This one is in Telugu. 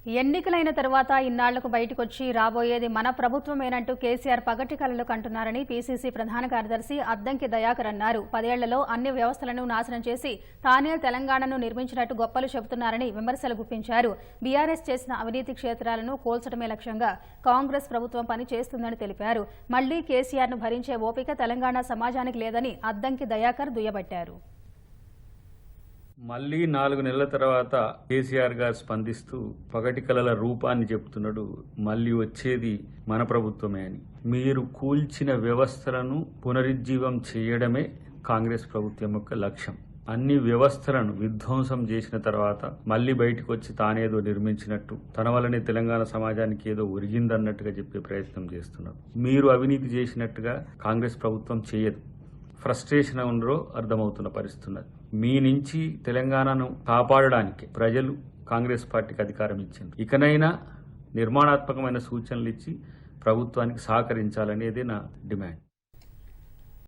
ఎన్నికలైన తర్వాత ఇన్నాళ్లకు బయటకొచ్చి రాబోయేది మన ప్రభుత్వమేనంటూ కేసీఆర్ పగటి కలలు కంటున్నారని పీసీసీ ప్రధాన కార్యదర్శి అద్దంకి దయాకర్ అన్నారు. 10 ఏళ్లలో అన్ని వ్యవస్థలను నాశనం చేసి తానే తెలంగాణను నిర్మించినట్టు గొప్పలు చెబుతున్నారని విమర్శలు గుప్పించారు. బీఆర్ఎస్ చేసిన అవినీతి క్షేత్రాలను కోల్చడమే లక్ష్యంగా కాంగ్రెస్ ప్రభుత్వం పనిచేస్తుందని తెలిపారు. మళ్లీ కేసీఆర్ను భరించే ఓపిక తెలంగాణ సమాజానికి లేదని అద్దంకి దయాకర్ దుయ్యబట్టారు. మళ్ళీ 4 నెలల తర్వాత కేసీఆర్ గారు స్పందిస్తూ పగటి కలల రూపాన్ని చెప్తున్నాడు. మళ్ళీ వచ్చేది మన ప్రభుత్వమే అని. మీరు కూల్చిన వ్యవస్థలను పునరుజ్జీవం చేయడమే కాంగ్రెస్ ప్రభుత్వం యొక్క లక్ష్యం. అన్ని వ్యవస్థలను విధ్వంసం చేసిన తర్వాత మళ్ళీ బయటకు వచ్చి తానేదో నిర్మించినట్టు, తన వల్లనే తెలంగాణ సమాజానికి ఏదో ఒరిగిందన్నట్టుగా చెప్పే ప్రయత్నం చేస్తున్నారు. మీరు అవినీతి చేసినట్టుగా కాంగ్రెస్ ప్రభుత్వం చేయదు. ఫ్రస్ట్రేషన్ ఉండరో అర్థమవుతున్న పరిస్థితి. మీ నుంచి తెలంగాణను కాపాడడానికి ప్రజలు కాంగ్రెస్ పార్టీకి అధికారం ఇచ్చింది. ఇకనైనా నిర్మాణాత్మకమైన సూచనలు ఇచ్చి ప్రభుత్వానికి సహకరించాలనేదే నా డిమాండ్.